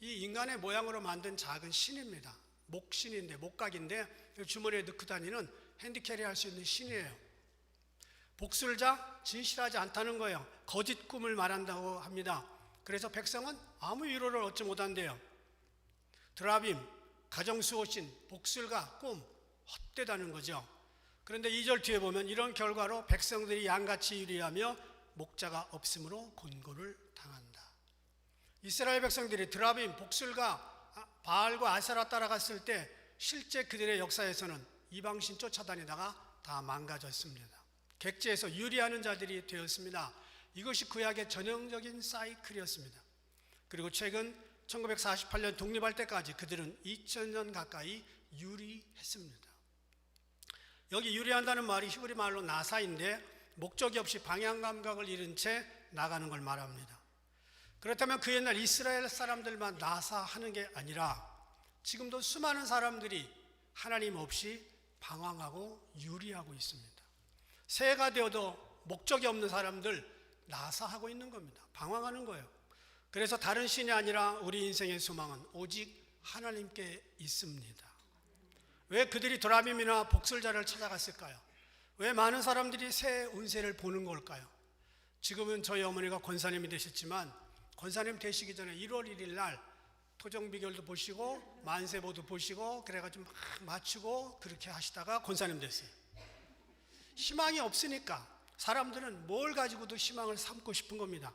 이 인간의 모양으로 만든 작은 신입니다. 목신인데, 목각인데 주머니에 넣고 다니는 핸디캐리 할 수 있는 신이에요. 복술자, 진실하지 않다는 거예요. 거짓 꿈을 말한다고 합니다. 그래서 백성은 아무 위로를 얻지 못한대요. 드라빔, 가정수호신, 복술과 꿈, 헛되다는 거죠. 그런데 2절 뒤에 보면 이런 결과로 백성들이 양같이 유리하며 목자가 없으므로 곤고를 당한다. 이스라엘 백성들이 드라빔, 복술과 바알과 아세라 따라갔을 때 실제 그들의 역사에서는 이방신 쫓아다니다가 다 망가졌습니다. 객지에서 유리하는 자들이 되었습니다. 이것이 구약의 전형적인 사이클이었습니다. 그리고 최근 1948년 독립할 때까지 그들은 2000년 가까이 유리했습니다. 여기 유리한다는 말이 히브리 말로 나사인데 목적이 없이 방향 감각을 잃은 채 나가는 걸 말합니다. 그렇다면 그 옛날 이스라엘 사람들만 나사하는 게 아니라 지금도 수많은 사람들이 하나님 없이 방황하고 유리하고 있습니다. 새해가 되어도 목적이 없는 사람들 나사하고 있는 겁니다. 방황하는 거예요. 그래서 다른 신이 아니라 우리 인생의 소망은 오직 하나님께 있습니다. 왜 그들이 드라빔이나 복술자를 찾아갔을까요? 왜 많은 사람들이 새 운세를 보는 걸까요? 지금은 저희 어머니가 권사님이 되셨지만 권사님 되시기 전에 1월 1일 날 토정비결도 보시고 만세보도 보시고 그래가지고 막 맞추고 그렇게 하시다가 권사님 됐어요. 희망이 없으니까 사람들은 뭘 가지고도 희망을 삼고 싶은 겁니다.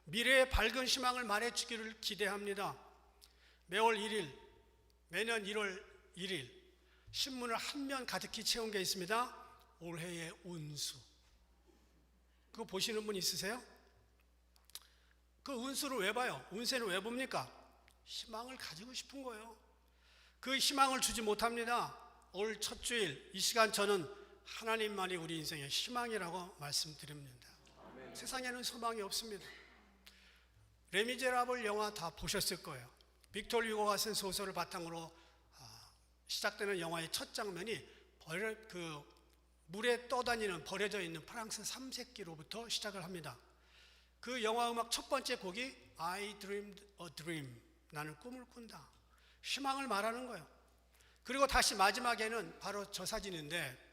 미래의 밝은 희망을 말해주기를 기대합니다. 매월 1일, 매년 1월 1일 신문을 한 면 가득히 채운 게 있습니다. 올해의 운수. 그거 보시는 분 있으세요? 그 운수를 왜 봐요? 운세는 왜 봅니까? 희망을 가지고 싶은 거예요. 그 희망을 주지 못합니다. 올 첫 주일 이 시간 저는 하나님만이 우리 인생의 희망이라고 말씀드립니다. 세상에는 소망이 없습니다. 레미제라블 영화 다 보셨을 거예요. 빅토르 휴고가 쓴 소설을 바탕으로 시작되는 영화의 첫 장면이 물에 떠다니는 버려져 있는 프랑스 삼색기로부터 시작을 합니다. 그 영화 음악 첫 번째 곡이 I dreamed a dream, 나는 꿈을 꾼다. 희망을 말하는 거예요. 그리고 다시 마지막에는 바로 저 사진인데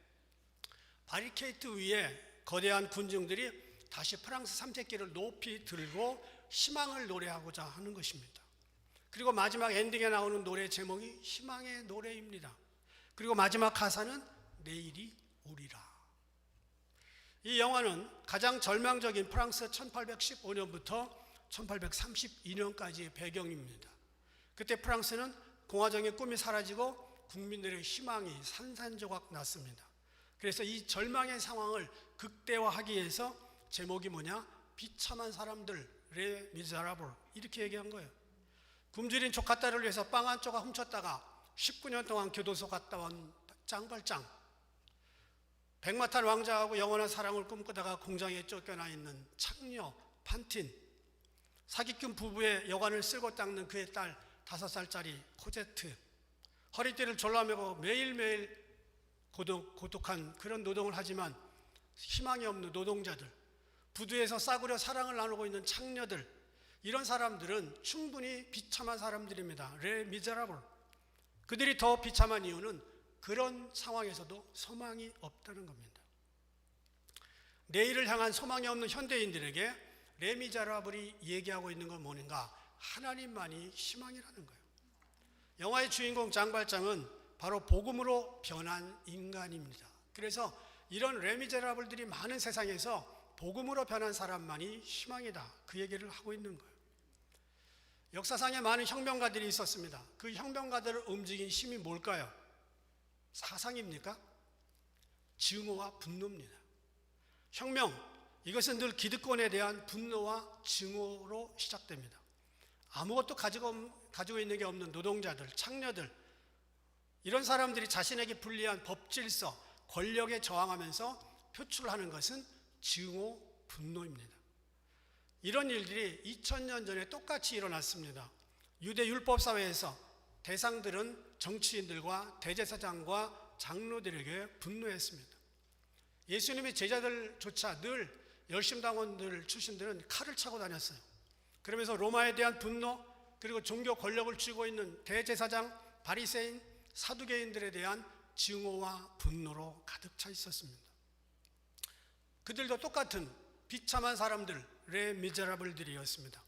바리케이트 위에 거대한 군중들이 다시 프랑스 삼색기를 높이 들고 희망을 노래하고자 하는 것입니다. 그리고 마지막 엔딩에 나오는 노래 제목이 희망의 노래입니다. 그리고 마지막 가사는 내일이 오리라. 이 영화는 가장 절망적인 프랑스 1815년부터 1832년까지의 배경입니다. 그때 프랑스는 공화정의 꿈이 사라지고 국민들의 희망이 산산조각 났습니다. 그래서 이 절망의 상황을 극대화하기 위해서 제목이 뭐냐? 비참한 사람들, 레 미제라블, 이렇게 얘기한 거예요. 굶주린 조카딸을 위해서 빵 한 조각 훔쳤다가 19년 동안 교도소 갔다 온 짱발짱, 백마탄 왕자하고 영원한 사랑을 꿈꾸다가 공장에 쫓겨나 있는 창녀 판틴, 사기꾼 부부의 여관을 쓸고 닦는 그의 딸 5살짜리 코제트, 허리띠를 졸라매고 매일매일 고독한 그런 노동을 하지만 희망이 없는 노동자들, 부두에서 싸구려 사랑을 나누고 있는 창녀들, 이런 사람들은 충분히 비참한 사람들입니다. 레 미제라블. 그들이 더 비참한 이유는 그런 상황에서도 소망이 없다는 겁니다. 내일을 향한 소망이 없는 현대인들에게 레 미제라블이 얘기하고 있는 건 뭐는가? 하나님만이 희망이라는 거예요. 영화의 주인공 장발장은 바로 복음으로 변한 인간입니다. 그래서 이런 레 미제라블들이 많은 세상에서 복음으로 변한 사람만이 희망이다, 그 얘기를 하고 있는 거예요. 역사상에 많은 혁명가들이 있었습니다. 그 혁명가들을 움직인 힘이 뭘까요? 사상입니까? 증오와 분노입니다. 혁명, 이것은 늘 기득권에 대한 분노와 증오로 시작됩니다. 아무것도 가지고 있는 게 없는 노동자들, 창녀들, 이런 사람들이 자신에게 불리한 법질서, 권력에 저항하면서 표출하는 것은 증오, 분노입니다. 이런 일들이 2000년 전에 똑같이 일어났습니다. 유대 율법사회에서 대상들은 정치인들과 대제사장과 장로들에게 분노했습니다. 예수님의 제자들조차 늘 열심당원들 출신들은 칼을 차고 다녔어요. 그러면서 로마에 대한 분노, 그리고 종교 권력을 쥐고 있는 대제사장, 바리새인, 사두개인들에 대한 증오와 분노로 가득 차 있었습니다. 그들도 똑같은 비참한 사람들, 레 미제라블들이었습니다.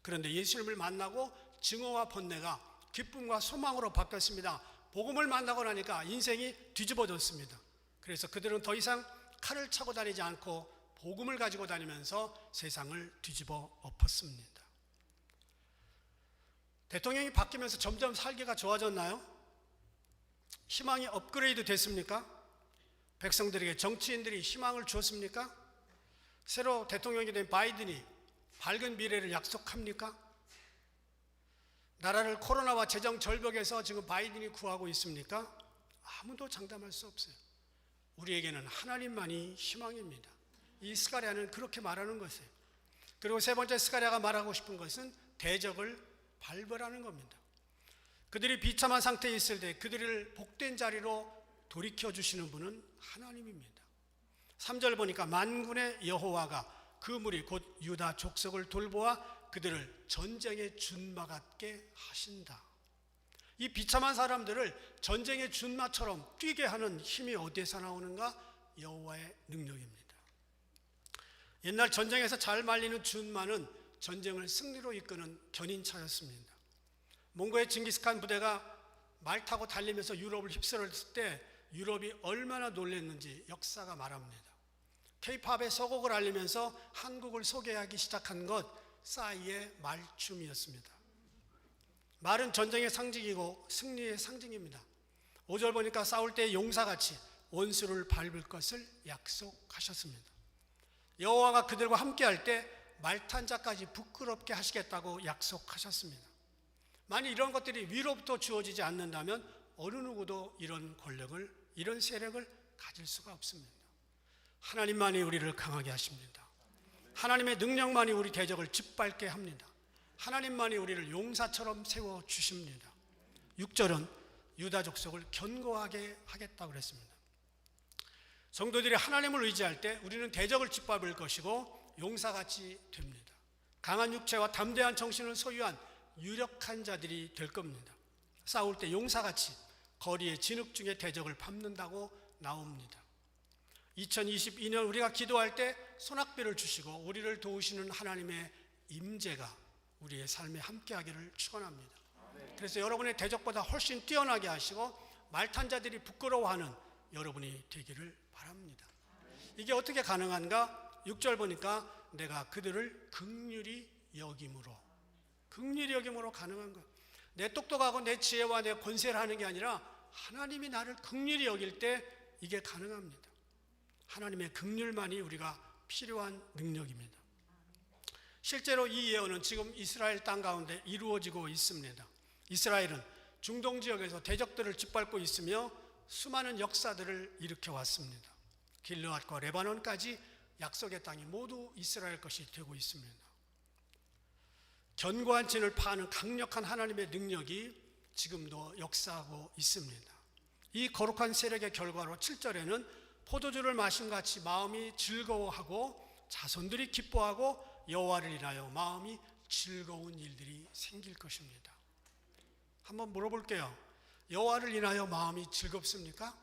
그런데 예수님을 만나고 증오와 번뇌가 기쁨과 소망으로 바뀌었습니다. 복음을 만나고 나니까 인생이 뒤집어졌습니다. 그래서 그들은 더 이상 칼을 차고 다니지 않고 복음을 가지고 다니면서 세상을 뒤집어 엎었습니다. 대통령이 바뀌면서 점점 살기가 좋아졌나요? 희망이 업그레이드 됐습니까? 백성들에게 정치인들이 희망을 주었습니까? 새로 대통령이 된 바이든이 밝은 미래를 약속합니까? 나라를 코로나와 재정 절벽에서 지금 바이든이 구하고 있습니까? 아무도 장담할 수 없어요. 우리에게는 하나님만이 희망입니다. 이 스가랴는 그렇게 말하는 것이에요. 그리고 세 번째 스가랴가 말하고 싶은 것은 대적을 밟으라는 겁니다. 그들이 비참한 상태에 있을 때 그들을 복된 자리로 돌이켜 주시는 분은 하나님입니다. 3절 보니까 만군의 여호와가 그 무리 곧 유다 족속을 돌보아 그들을 전쟁의 준마 같게 하신다. 이 비참한 사람들을 전쟁의 준마처럼 뛰게 하는 힘이 어디에서 나오는가? 여호와의 능력입니다. 옛날 전쟁에서 잘 말리는 준마는 전쟁을 승리로 이끄는 견인차였습니다. 몽고의 징기스칸 부대가 말 타고 달리면서 유럽을 휩쓸었을 때 유럽이 얼마나 놀랐는지 역사가 말합니다. K-팝의 서곡을 알리면서 한국을 소개하기 시작한 것 싸이의 말춤이었습니다. 말은 전쟁의 상징이고 승리의 상징입니다. 5절 보니까 싸울 때 용사같이 원수를 밟을 것을 약속하셨습니다. 여호와가 그들과 함께할 때 말탄 자까지 부끄럽게 하시겠다고 약속하셨습니다. 만약 이런 것들이 위로부터 주어지지 않는다면 어느 누구도 이런 권력을, 이런 세력을 가질 수가 없습니다. 하나님만이 우리를 강하게 하십니다. 하나님의 능력만이 우리 대적을 짓밟게 합니다. 하나님만이 우리를 용사처럼 세워주십니다. 6절은 유다 족속을 견고하게 하겠다고 그랬습니다. 성도들이 하나님을 의지할 때 우리는 대적을 짓밟을 것이고 용사같이 됩니다. 강한 육체와 담대한 정신을 소유한 유력한 자들이 될 겁니다. 싸울 때 용사같이 거리의 진흙 중에 대적을 밟는다고 나옵니다. 2022년 우리가 기도할 때 소낙비를 주시고 우리를 도우시는 하나님의 임재가 우리의 삶에 함께하기를 축원합니다. 그래서 여러분의 대적보다 훨씬 뛰어나게 하시고 말탄 자들이 부끄러워하는 여러분이 되기를 바랍니다. 이게 어떻게 가능한가? 6절 보니까 내가 그들을 긍휼히 여김으로 가능한 거예요. 내 똑똑하고 내 지혜와 내 권세를 하는 게 아니라 하나님이 나를 긍휼히 여길 때 이게 가능합니다. 하나님의 긍휼만이 우리가 필요한 능력입니다. 실제로 이 예언은 지금 이스라엘 땅 가운데 이루어지고 있습니다. 이스라엘은 중동 지역에서 대적들을 짓밟고 있으며 수많은 역사들을 일으켜 왔습니다. 길르앗과 레바논까지 약속의 땅이 모두 이스라엘 것이 되고 있습니다. 견고한 진을 파는 강력한 하나님의 능력이 지금도 역사하고 있습니다. 이 거룩한 세력의 결과로 7절에는 포도주를 마심같이 마음이 즐거워하고 자손들이 기뻐하고 여호와를 인하여 마음이 즐거운 일들이 생길 것입니다. 한번 물어볼게요. 여호와를 인하여 마음이 즐겁습니까?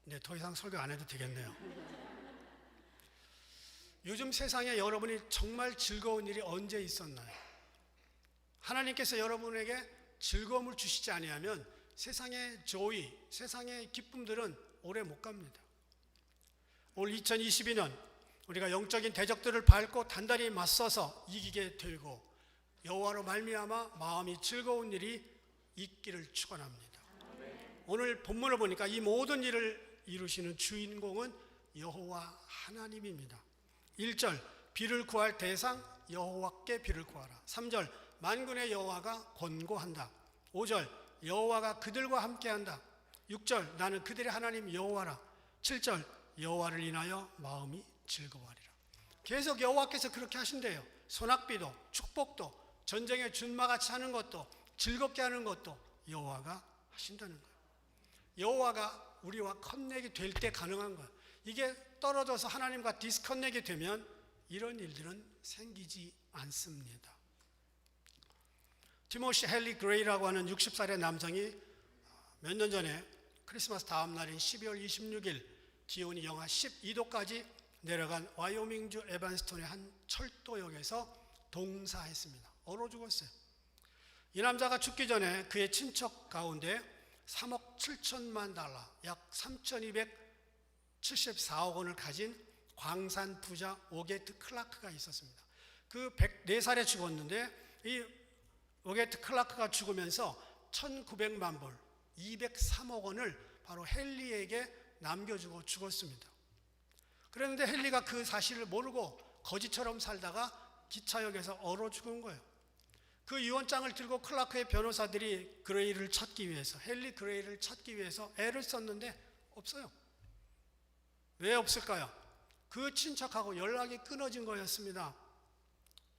네, 더 이상 설교 안 해도 되겠네요. 요즘 세상에 여러분이 정말 즐거운 일이 언제 있었나요? 하나님께서 여러분에게 즐거움을 주시지 아니하면 세상의 조이, 세상의 기쁨들은 오래 못 갑니다. 올 2022년 우리가 영적인 대적들을 밟고 단단히 맞서서 이기게 되고 여호와로 말미암아 마음이 즐거운 일이 있기를 축원합니다. 오늘 본문을 보니까 이 모든 일을 이루시는 주인공은 여호와 하나님입니다. 1절 비를 구할 대상 여호와께 비를 구하라. 3절 만군의 여호와가 권고한다. 5절 여호와가 그들과 함께한다. 6절 나는 그들의 하나님 여호와라. 7절 여호와를 인하여 마음이 즐거워하리라. 계속 여호와께서 그렇게 하신대요. 소낙비도 축복도 전쟁의 준마같이 하는 것도 즐겁게 하는 것도 여호와가 하신다는 거예요. 여호와가 우리와 커넥이 될 때 가능한 거예요. 이게 떨어져서 하나님과 디스커넥이 되면 이런 일들은 생기지 않습니다. 티모시 헨리 그레이라고 하는 60살의 남성이 몇 년 전에 크리스마스 다음 날인 12월 26일 기온이 영하 12도까지 내려간 와이오밍주 에반스톤의 한 철도역에서 동사했습니다. 얼어 죽었어요. 이 남자가 죽기 전에 그의 친척 가운데 3억 7천만 달러, 약 3,274억 원을 가진 광산 부자 오게트 클라크가 있었습니다. 그 104살에 죽었는데 이 오게트 클라크가 죽으면서 1,900만 불, 203억 원을 바로 헨리에게 남겨주고 죽었습니다. 그런데 헨리가 그 사실을 모르고 거지처럼 살다가 기차역에서 얼어 죽은 거예요. 그 유언장을 들고 클라크의 변호사들이 그레이를 찾기 위해서, 헨리 그레이를 찾기 위해서 애를 썼는데 없어요. 왜 없을까요? 그 친척하고 연락이 끊어진 거였습니다.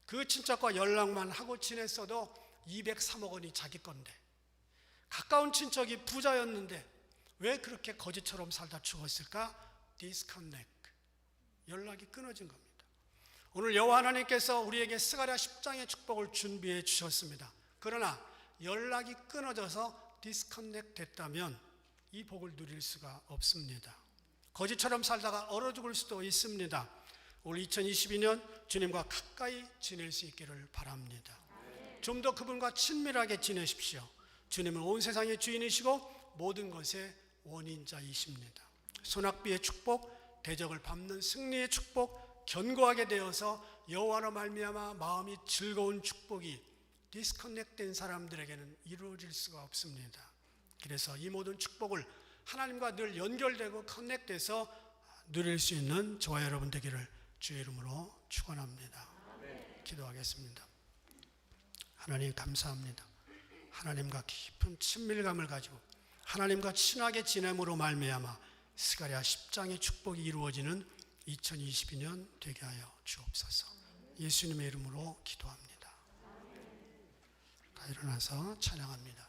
그 친척과 연락만 하고 지냈어도 203억 원이 자기 건데, 가까운 친척이 부자였는데 왜 그렇게 거지처럼 살다 죽었을까? 디스커넥트, 연락이 끊어진 겁니다. 오늘 여호와 하나님께서 우리에게 스가랴 10장의 축복을 준비해 주셨습니다. 그러나 연락이 끊어져서 디스커넥트 됐다면 이 복을 누릴 수가 없습니다. 거지처럼 살다가 얼어 죽을 수도 있습니다. 올 2022년 주님과 가까이 지낼 수 있기를 바랍니다. 좀 더 그분과 친밀하게 지내십시오. 주님은 온 세상의 주인이시고 모든 것의 원인자이십니다. 소낙비의 축복, 대적을 밟는 승리의 축복, 견고하게 되어서 여호와로 말미암아 마음이 즐거운 축복이 디스커넥트된 사람들에게는 이루어질 수가 없습니다. 그래서 이 모든 축복을 하나님과 늘 연결되고 커넥트해서 누릴 수 있는 저와 여러분 되기를 주의 이름으로 축원합니다. 기도하겠습니다. 하나님 감사합니다. 하나님과 깊은 친밀감을 가지고 하나님과 친하게 지냄으로 말미암아 스가랴 10장의 축복이 이루어지는 2022년 되게 하여 주옵소서. 예수님의 이름으로 기도합니다. 다 일어나서 찬양합니다.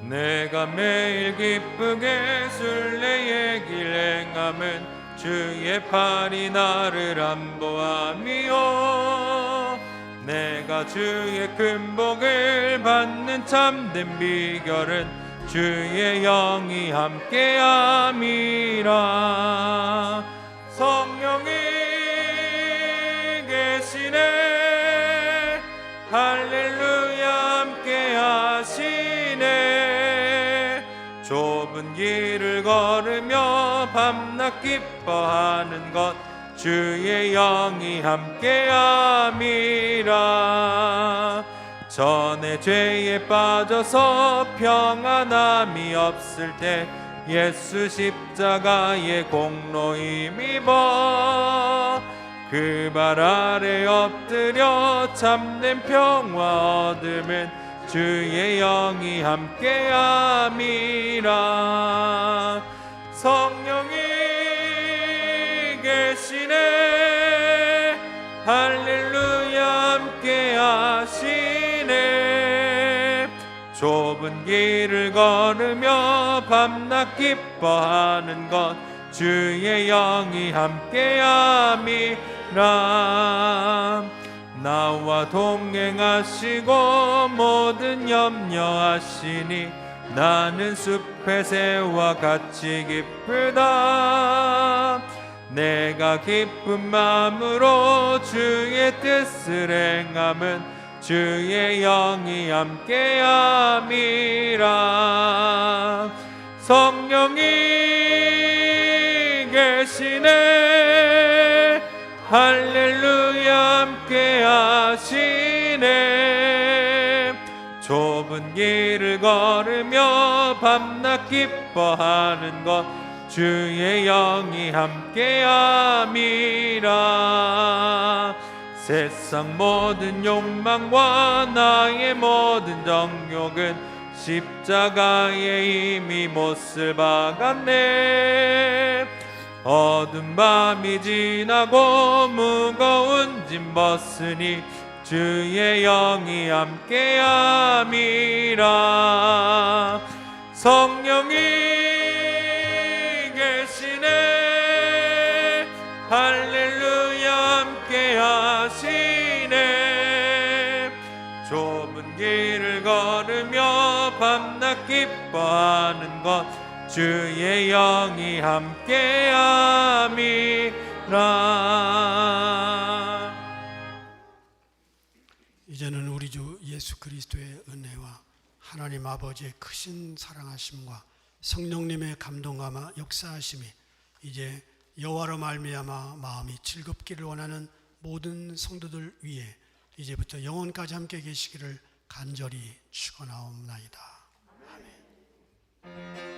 내가 매일 기쁘게 순례의 길 행함은 주의 팔이 나를 안보함이요 내가 주의 큰 복을 받는 참된 비결은 주의 영이 함께함이라. 성령이 계시네 할렐루야 함께하시네. 좁은 길을 걸으며 밤낮 기뻐하는 것 주의 영이 함께함이라. 전에 죄에 빠져서 평안함이 없을 때 예수 십자가의 공로 힘입어 그 발 아래 엎드려 참된 평화 얻음은 주의 영이 함께함이라. 성령이 계시네 할렐루야 함께하시네. 좁은 길을 걸으며 밤낮 기뻐하는 것 주의 영이 함께함이라. 나와 동행하시고 모든 염려하시니 나는 숲의 새와 같이 기쁘다. 내가 기쁜 마음으로 주의 뜻을 행함은 주의 영이 함께함이라. 성령이 계시네 할렐루야 함께하시네. 좁은 길을 걸으며 밤낮 기뻐하는 것 주의 영이 함께함이라. 세상 모든 욕망과 나의 모든 정욕은 십자가에 이미 못을 박았네. 어두운 밤이 지나고 무거운 짐 벗으니 주의 영이 함께함이라. 성령이 계시네 할렐루야 함께하시네. 좁은 길을 걸으며 기뻐하는 것 주의 영이 함께함이라. 이제는 우리 주 예수 그리스도의 은혜와 하나님 아버지의 크신 사랑하심과 성령님의 감동과 역사하심이 이제 여호와로 말미암아 마음이 즐겁기를 원하는 모든 성도들 위에 이제부터 영원까지 함께 계시기를 간절히 축원하옵나이다. 아멘.